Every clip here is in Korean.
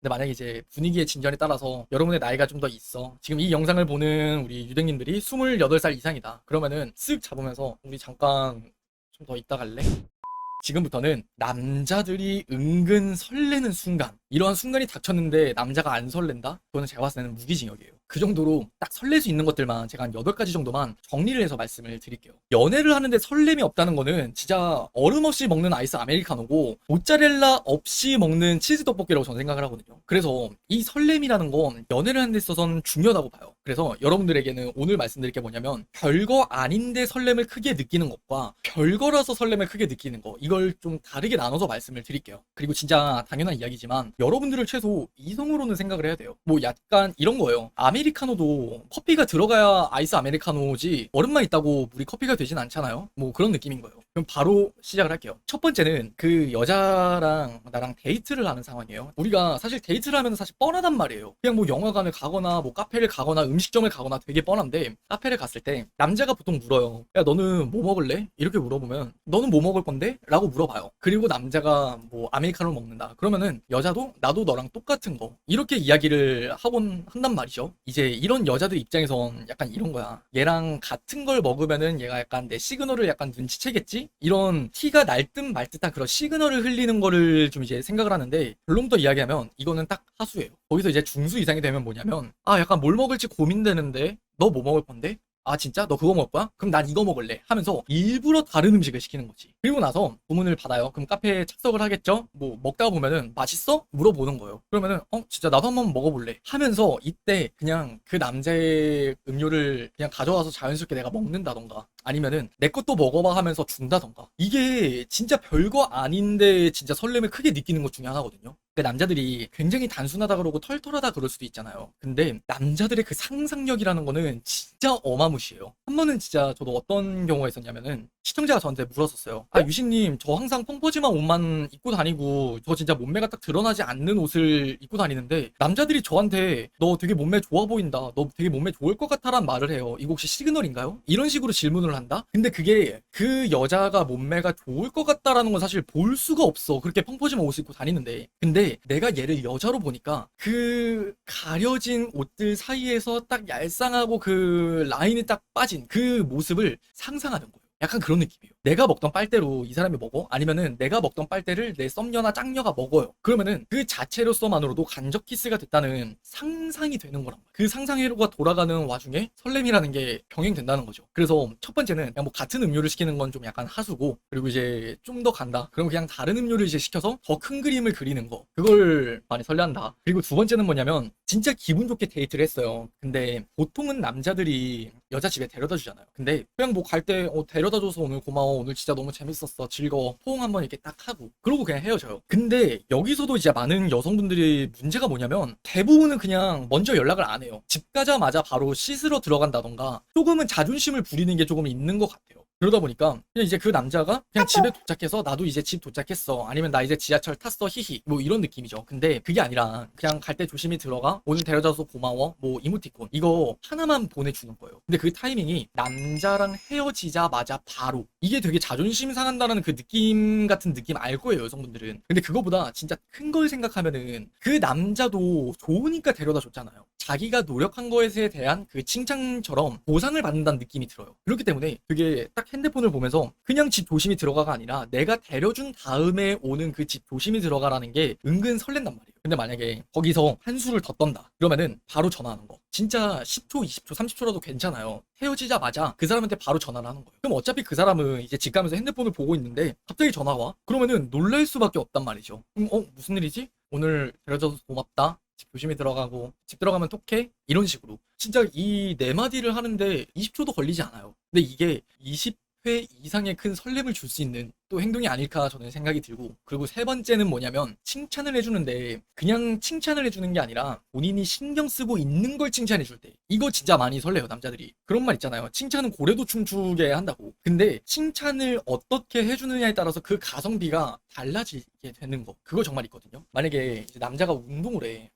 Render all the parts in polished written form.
근데 만약에 이제 분위기의 진전에 따라서 여러분의 나이가 좀 더 있어. 지금 이 영상을 보는 우리 유댕님들이 28살 이상이다. 그러면은 쓱 잡으면서 우리 잠깐 좀 더 있다 갈래? 지금부터는 남자들이 은근 설레는 순간, 이러한 순간이 닥쳤는데 남자가 안 설렌다? 그거는 제가 봤을 때는 무기징역이에요. 그 정도로 딱 설렐 수 있는 것들만 제가 한 8가지 정도만 정리를 해서 말씀을 드릴게요. 연애를 하는데 설렘이 없다는 거는 진짜 얼음 없이 먹는 아이스 아메리카노고 모짜렐라 없이 먹는 치즈 떡볶이라고 저는 생각을 하거든요. 그래서 이 설렘이라는 건 연애를 하는 데 있어서는 중요하다고 봐요. 그래서 여러분들에게는 오늘 말씀드릴 게 뭐냐면, 별거 아닌데 설렘을 크게 느끼는 것과 별거라서 설렘을 크게 느끼는 거, 이걸 좀 다르게 나눠서 말씀을 드릴게요. 그리고 진짜 당연한 이야기지만 여러분들을 최소 이성으로는 생각을 해야 돼요. 뭐 약간 이런 거예요. 아메리카노도 커피가 들어가야 아이스 아메리카노지 얼음만 있다고 물이 커피가 되진 않잖아요. 뭐 그런 느낌인 거예요. 그럼 바로 시작을 할게요. 첫 번째는 그 여자랑 나랑 데이트를 하는 상황이에요. 우리가 사실 데이트를 하면 사실 뻔하단 말이에요. 그냥 뭐 영화관을 가거나 뭐 카페를 가거나 음식점을 가거나 되게 뻔한데, 카페를 갔을 때 남자가 보통 물어요. 야, 너는 뭐 먹을래? 이렇게 물어보면 너는 뭐 먹을 건데? 라고 물어봐요. 그리고 남자가 뭐 아메리카노를 먹는다. 그러면은 여자도 나도 너랑 똑같은 거, 이렇게 이야기를 하곤 한단 말이죠. 이제 이런 여자들 입장에선 약간 이런 거야. 얘랑 같은 걸 먹으면은 얘가 약간 내 시그널을 약간 눈치채겠지? 이런 티가 날 듯 말 듯한 그런 시그널을 흘리는 거를 좀 이제 생각을 하는데, 결론부터 이야기하면 이거는 딱 하수예요. 거기서 이제 중수 이상이 되면 뭐냐면, 아 약간 뭘 먹을지 고민되는데 너 뭐 먹을 건데? 아 진짜? 너 그거 먹을 거야? 그럼 난 이거 먹을래 하면서 일부러 다른 음식을 시키는 거지. 그리고 나서 주문을 받아요. 그럼 카페에 착석을 하겠죠? 뭐 먹다가 보면은 맛있어? 물어보는 거예요. 그러면은 진짜 나도 한번 먹어볼래 하면서 이때 그냥 그 남자의 음료를 그냥 가져와서 자연스럽게 내가 먹는다던가, 아니면은 내 것도 먹어봐 하면서 준다던가. 이게 진짜 별거 아닌데 진짜 설렘을 크게 느끼는 것 중에 하나거든요. 근데 남자들이 굉장히 단순하다 그러고 털털하다 그럴 수도 있잖아요. 근데 남자들의 그 상상력이라는 거는 진짜 어마무시해요. 한 번은 진짜 저도 어떤 경우가 있었냐면은, 시청자가 저한테 물었었어요. 아 유신님, 저 항상 펑퍼짐한 옷만 입고 다니고 저 진짜 몸매가 딱 드러나지 않는 옷을 입고 다니는데 남자들이 저한테 너 되게 몸매 좋아 보인다, 너 되게 몸매 좋을 것 같아란 말을 해요. 이거 혹시 시그널인가요? 이런 식으로 질문을 한다? 근데 그게 그 여자가 몸매가 좋을 것 같다라는 건 사실 볼 수가 없어. 그렇게 펑퍼짐한 옷을 입고 다니는데. 근데 내가 얘를 여자로 보니까 그 가려진 옷들 사이에서 딱 얄쌍하고 그 라인이 딱 빠진 그 모습을 상상하는 거예요. 약간 그런 느낌이에요. 내가 먹던 빨대로 이 사람이 먹어? 아니면은 내가 먹던 빨대를 내 썸녀나 짝녀가 먹어요. 그러면은 그 자체로서만으로도 간접 키스가 됐다는 상상이 되는 거란 말이야. 그 상상회로가 돌아가는 와중에 설렘이라는 게 병행된다는 거죠. 그래서 첫 번째는 그냥 뭐 같은 음료를 시키는 건 좀 약간 하수고, 그리고 이제 좀 더 간다. 그럼 그냥 다른 음료를 이제 시켜서 더 큰 그림을 그리는 거. 그걸 많이 설레한다. 그리고 두 번째는 뭐냐면, 진짜 기분 좋게 데이트를 했어요. 근데 보통은 남자들이 여자 집에 데려다 주잖아요. 근데 그냥 뭐 갈 때 데려다 줘서 오늘 고마워, 오늘 진짜 너무 재밌었어, 즐거워, 포옹 한번 이렇게 딱 하고 그러고 그냥 헤어져요. 근데 여기서도 이제 많은 여성분들이 문제가 뭐냐면, 대부분은 그냥 먼저 연락을 안 해요. 집 가자마자 바로 씻으러 들어간다던가, 조금은 자존심을 부리는 게 조금 있는 것 같아요. 그러다 보니까 그냥 이제 그 남자가 그냥 집에 도착해서 나도 이제 집 도착했어, 아니면 나 이제 지하철 탔어, 히히, 뭐 이런 느낌이죠. 근데 그게 아니라 그냥 갈 때 조심히 들어가, 오늘 데려다줘서 고마워, 뭐 이모티콘 이거 하나만 보내주는 거예요. 근데 그 타이밍이 남자랑 헤어지자마자 바로, 이게 되게 자존심 상한다는 그 느낌 같은 느낌 알 거예요, 여성분들은. 근데 그거보다 진짜 큰 걸 생각하면은, 그 남자도 좋으니까 데려다 줬잖아요. 자기가 노력한 거에 대한 그 칭찬처럼 보상을 받는다는 느낌이 들어요. 그렇기 때문에 되게 딱 핸드폰을 보면서 그냥 집 조심히 들어가가 아니라 내가 데려준 다음에 오는 그 집 조심히 들어가라는 게 은근 설렌단 말이에요. 근데 만약에 거기서 한 수를 더 떤다 그러면은 바로 전화하는 거. 진짜 10초, 20초, 30초라도 괜찮아요. 헤어지자마자 그 사람한테 바로 전화를 하는 거예요. 그럼 어차피 그 사람은 이제 집 가면서 핸드폰을 보고 있는데 갑자기 전화가 와? 그러면은 놀랄 수밖에 없단 말이죠. 무슨 일이지? 오늘 데려줘서 고맙다, 집 조심히 들어가고 집 들어가면 톡해? 이런 식으로 진짜 이 네 마디를 하는데 20초도 걸리지 않아요. 근데 이게 20회 이상의 큰 설렘을 줄 수 있는 또 행동이 아닐까 저는 생각이 들고, 그리고 세 번째는 뭐냐면, 칭찬을 해주는데 그냥 칭찬을 해주는 게 아니라 본인이 신경 쓰고 있는 걸 칭찬해 줄 때, 이거 진짜 많이 설레요 남자들이. 그런 말 있잖아요, 칭찬은 고래도 춤추게 한다고. 근데 칭찬을 어떻게 해주느냐에 따라서 그 가성비가 달라지게 되는 거, 그거 정말 있거든요. 만약에 이제 남자가 운동을 해,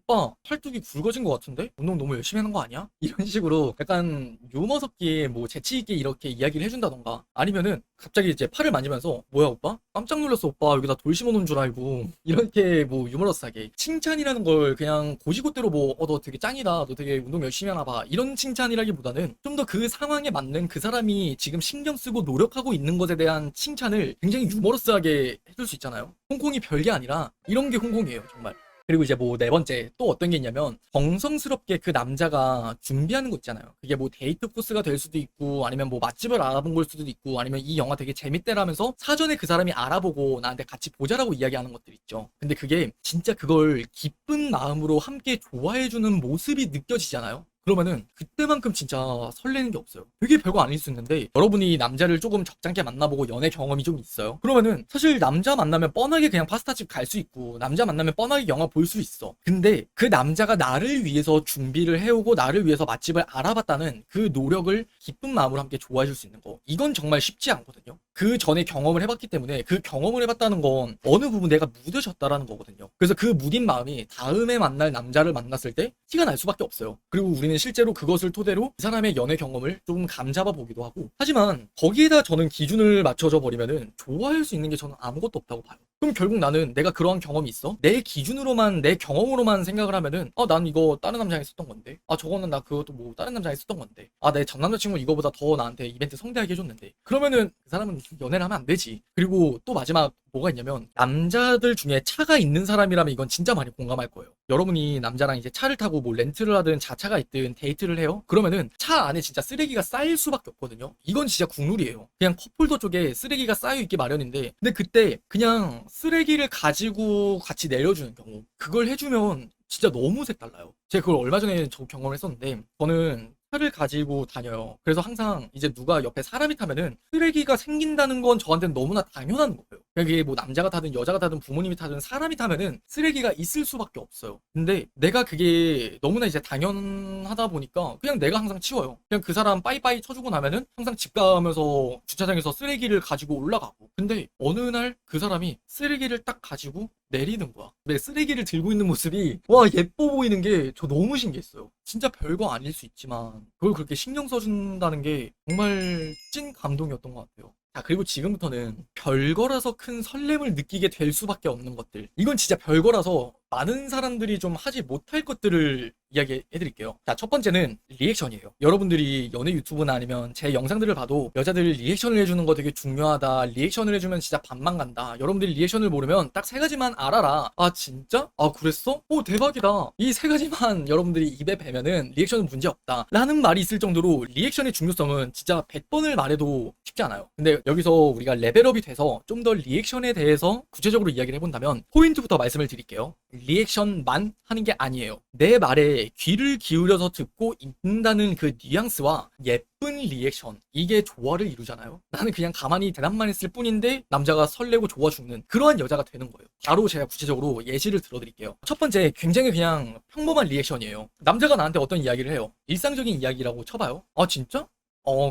오빠 팔뚝이 굵어진 것 같은데? 운동 너무 열심히 하는 거 아니야? 이런 식으로 약간 유머 섞기에 뭐 재치 있게 이렇게 이야기를 해준다던가, 아니면은 갑자기 이제 팔을 만지면서 뭐야 오빠? 깜짝 놀랐어 오빠, 여기다 돌 심어놓은 줄 알고. 이렇게 뭐 유머러스하게 칭찬이라는 걸 그냥 고지고대로 뭐 너 되게 짱이다, 너 되게 운동 열심히 하나 봐, 이런 칭찬이라기보다는 좀 더 그 상황에 맞는 그 사람이 지금 신경 쓰고 노력하고 있는 것에 대한 칭찬을 굉장히 유머러스하게 해줄 수 있잖아요. 홍콩이 별게 아니라 이런 게 홍콩이에요 정말. 그리고 이제 뭐 네 번째 또 어떤 게 있냐면, 정성스럽게 그 남자가 준비하는 거 있잖아요. 그게 뭐 데이트 코스가 될 수도 있고, 아니면 뭐 맛집을 알아본 걸 수도 있고, 아니면 이 영화 되게 재밌대라면서 사전에 그 사람이 알아보고 나한테 같이 보자라고 이야기하는 것들 있죠. 근데 그게 진짜 그걸 기쁜 마음으로 함께 좋아해주는 모습이 느껴지잖아요. 그러면은 그때만큼 진짜 설레는 게 없어요. 되게 별거 아닐 수 있는데, 여러분이 남자를 조금 적잖게 만나보고 연애 경험이 좀 있어요. 그러면은 사실 남자 만나면 뻔하게 그냥 파스타집 갈 수 있고, 남자 만나면 뻔하게 영화 볼 수 있어. 근데 그 남자가 나를 위해서 준비를 해오고 나를 위해서 맛집을 알아봤다는 그 노력을 기쁜 마음으로 함께 좋아해줄 수 있는 거, 이건 정말 쉽지 않거든요. 그 전에 경험을 해봤기 때문에, 그 경험을 해봤다는 건 어느 부분 내가 묻으셨다라는 거거든요. 그래서 그 묻인 마음이 다음에 만날 남자를 만났을 때 티가 날 수밖에 없어요. 그리고 우리는 실제로 그것을 토대로 그 사람의 연애 경험을 조금 감잡아 보기도 하고. 하지만 거기에다 저는 기준을 맞춰져 버리면은 좋아할 수 있는 게 저는 아무것도 없다고 봐요. 그럼 결국 나는 내가 그러한 경험이 있어? 내 기준으로만, 내 경험으로만 생각을 하면은, 난 이거 다른 남자랑 했었던 건데, 저거는 나 그것도 뭐 다른 남자랑 했었던 건데, 내 전 남자친구는 이거보다 더 나한테 이벤트 성대하게 해줬는데, 그러면은 그 사람은 연애를 하면 안 되지. 그리고 또 마지막 뭐가 있냐면, 남자들 중에 차가 있는 사람이라면 이건 진짜 많이 공감할 거예요. 여러분이 남자랑 이제 차를 타고 뭐 렌트를 하든 자차가 있든 데이트를 해요. 그러면은 차 안에 진짜 쓰레기가 쌓일 수밖에 없거든요. 이건 진짜 국룰이에요. 그냥 컵홀더 쪽에 쓰레기가 쌓여 있기 마련인데, 근데 그때 그냥 쓰레기를 가지고 같이 내려주는 경우, 그걸 해주면 진짜 너무 색달라요. 제가 그걸 얼마 전에 저 경험을 했었는데, 저는 차를 가지고 다녀요. 그래서 항상 이제 누가 옆에 사람이 타면은 쓰레기가 생긴다는 건 저한테는 너무나 당연한 거예요. 그게 뭐 남자가 타든 여자가 타든 부모님이 타든 사람이 타면은 쓰레기가 있을 수밖에 없어요. 근데 내가 그게 너무나 이제 당연하다 보니까 그냥 내가 항상 치워요. 그냥 그 사람 빠이빠이 쳐주고 나면은 항상 집 가면서 주차장에서 쓰레기를 가지고 올라가고. 근데 어느 날 그 사람이 쓰레기를 딱 가지고 내리는 거야. 근데 쓰레기를 들고 있는 모습이 와 예뻐 보이는 게 저 너무 신기했어요. 진짜 별거 아닐 수 있지만 그걸 그렇게 신경 써준다는 게 정말 찐 감동이었던 것 같아요. 자, 그리고 지금부터는 별거라서 큰 설렘을 느끼게 될 수밖에 없는 것들. 이건 진짜 별거라서 많은 사람들이 좀 하지 못할 것들을 이야기해드릴게요. 자, 첫 번째는 리액션이에요. 여러분들이 연애 유튜브나 아니면 제 영상들을 봐도 여자들 리액션을 해주는 거 되게 중요하다, 리액션을 해주면 진짜 반만 간다, 여러분들이 리액션을 모르면 딱 세 가지만 알아라. 진짜? 그랬어? 대박이다. 이 세 가지만 여러분들이 입에 배면은 리액션은 문제 없다 라는 말이 있을 정도로 리액션의 중요성은 진짜 100번을 말해도 쉽지 않아요. 근데 여기서 우리가 레벨업이 돼서 좀 더 리액션에 대해서 구체적으로 이야기를 해본다면, 포인트부터 말씀을 드릴게요. 리액션만 하는 게 아니에요. 내 말에 귀를 기울여서 듣고 있는다는 그 뉘앙스와 예쁜 리액션, 이게 조화를 이루잖아요. 나는 그냥 가만히 대답만 했을 뿐인데 남자가 설레고 좋아 죽는 그러한 여자가 되는 거예요. 바로 제가 구체적으로 예시를 들어드릴게요. 첫 번째, 굉장히 그냥 평범한 리액션이에요. 남자가 나한테 어떤 이야기를 해요. 일상적인 이야기라고 쳐봐요. 진짜?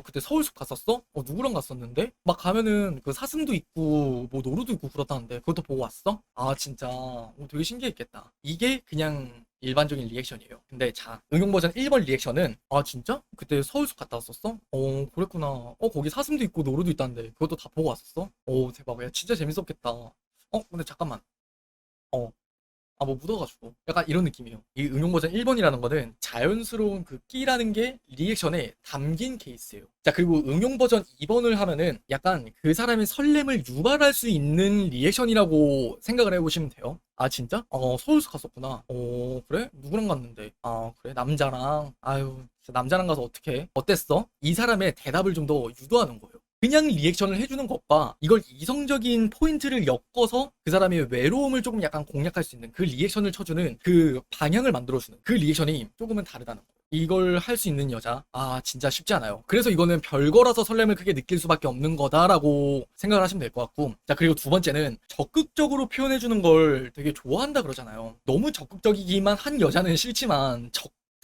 그때 서울숲 갔었어? 누구랑 갔었는데? 막 가면은 그 사슴도 있고 뭐 노루도 있고 그렇다는데 그것도 보고 왔어? 진짜 되게 신기했겠다. 이게 그냥 일반적인 리액션이에요. 근데 자, 응용 버전 1번 리액션은 진짜? 그때 서울숲 갔다 왔었어? 그랬구나. 거기 사슴도 있고 노루도 있다는데 그것도 다 보고 왔었어? 대박. 야, 진짜 재밌었겠다. 근데 잠깐만. 뭐 묻어가지고 약간 이런 느낌이에요. 이 응용 버전 1번이라는 거는 자연스러운 그 끼라는 게 리액션에 담긴 케이스예요. 자, 그리고 응용 버전 2번을 하면은 약간 그 사람의 설렘을 유발할 수 있는 리액션이라고 생각을 해보시면 돼요. 진짜? 서울숲 갔었구나. 그래? 누구랑 갔는데? 그래? 남자랑. 진짜 남자랑 가서 어떻게? 어땠어? 이 사람의 대답을 좀 더 유도하는 거예요. 그냥 리액션을 해주는 것과 이걸 이성적인 포인트를 엮어서 그 사람의 외로움을 조금 약간 공략할 수 있는 그 리액션을 쳐주는 그 방향을 만들어주는 그 리액션이 조금은 다르다는 거예요. 이걸 할 수 있는 여자, 진짜 쉽지 않아요. 그래서 이거는 별거라서 설렘을 크게 느낄 수밖에 없는 거다라고 생각을 하시면 될 것 같고. 자, 그리고 두 번째는 적극적으로 표현해주는 걸 되게 좋아한다 그러잖아요. 너무 적극적이기만 한 여자는 싫지만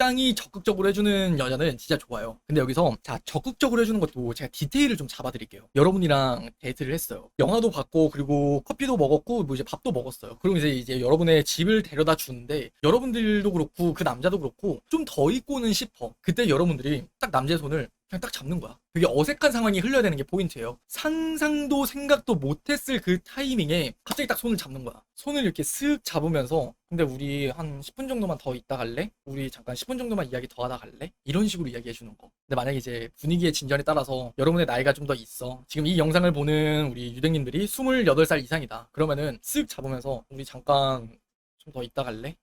적당히 적극적으로 해주는 여자는 진짜 좋아요. 근데 여기서 자 적극적으로 해주는 것도 제가 디테일을 좀 잡아드릴게요. 여러분이랑 데이트를 했어요. 영화도 봤고 그리고 커피도 먹었고 뭐 이제 밥도 먹었어요. 그리고 이제 여러분의 집을 데려다 주는데 여러분들도 그렇고 그 남자도 그렇고 좀 더 있고는 싶어. 그때 여러분들이 딱 남자의 손을 그냥 딱 잡는 거야. 되게 어색한 상황이 흘러야 되는 게 포인트예요. 상상도 생각도 못했을 그 타이밍에 갑자기 딱 손을 잡는 거야. 손을 이렇게 슥 잡으면서 근데 우리 한 10분 정도만 더 있다 갈래? 우리 잠깐 10분 정도만 이야기 더 하다 갈래? 이런 식으로 이야기해 주는 거. 근데 만약에 이제 분위기의 진전에 따라서 여러분의 나이가 좀 더 있어. 지금 이 영상을 보는 우리 유댕님들이 28살 이상이다. 그러면은 쓱 잡으면서 우리 잠깐 좀 더 있다 갈래?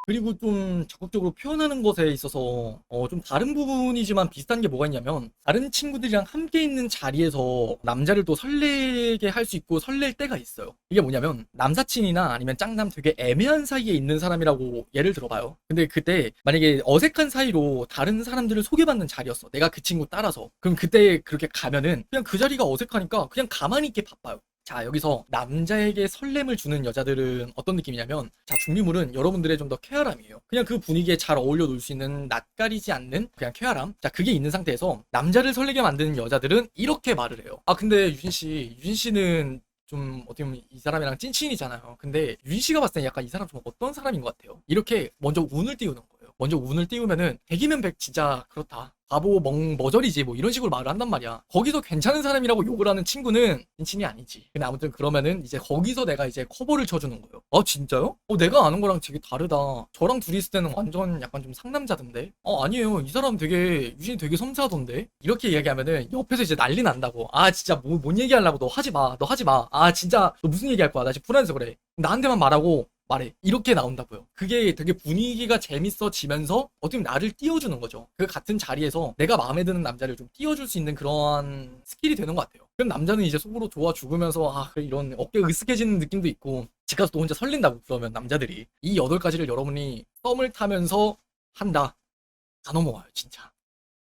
그리고 좀 적극적으로 표현하는 것에 있어서 좀 다른 부분이지만 비슷한 게 뭐가 있냐면 다른 친구들이랑 함께 있는 자리에서 남자를 또 설레게 할 수 있고 설렐 때가 있어요. 이게 뭐냐면 남사친이나 아니면 짱남 되게 애매한 사이에 있는 사람이라고 예를 들어봐요. 근데 그때 만약에 어색한 사이로 다른 사람들을 소개받는 자리였어. 내가 그 친구 따라서. 그럼 그때 그렇게 가면은 그냥 그 자리가 어색하니까 그냥 가만히 있게 바빠요. 자, 여기서 남자에게 설렘을 주는 여자들은 어떤 느낌이냐면 자, 준비물은 여러분들의 좀 더 쾌활함이에요. 그냥 그 분위기에 잘 어울려 놀 수 있는 낯가리지 않는 그냥 쾌활함. 자, 그게 있는 상태에서 남자를 설레게 만드는 여자들은 이렇게 말을 해요. 아, 근데 유진 씨는 좀 어떻게 보면 이 사람이랑 찐친이잖아요. 근데 유진 씨가 봤을 때 약간 이 사람 좀 어떤 사람인 것 같아요. 이렇게 먼저 운을 띄우는 거예요. 먼저 운을 띄우면은 100이면 100 진짜 그렇다. 바보 머저리지 뭐 이런 식으로 말을 한단 말이야. 거기서 괜찮은 사람이라고 욕을 하는 친구는 찐친이 아니지. 근데 아무튼 그러면은 이제 거기서 내가 이제 커버를 쳐주는 거예요. 아 진짜요? 내가 아는 거랑 되게 다르다. 저랑 둘이 있을 때는 완전 약간 좀 상남자던데. 아니에요. 이 사람 되게 유진이 되게 섬세하던데. 이렇게 이야기하면은 옆에서 이제 난리 난다고. 아 진짜 뭔 얘기하려고 너 하지 마. 너 하지 마. 아 진짜 너 무슨 얘기할 거야. 나 지금 불안해서 그래. 나한테만 말하고 말해. 이렇게 나온다고요. 그게 되게 분위기가 재밌어지면서 어떻게 보면 나를 띄워주는 거죠. 그 같은 자리에서 내가 마음에 드는 남자를 좀 띄워줄 수 있는 그러한 스킬이 되는 것 같아요. 그럼 남자는 이제 속으로 좋아 죽으면서 그래, 이런 어깨 으쓱해지는 느낌도 있고 집 가서 또 혼자 설렌다고 그러면 남자들이 이 8가지를 여러분이 썸을 타면서 한다. 다 넘어와요 진짜.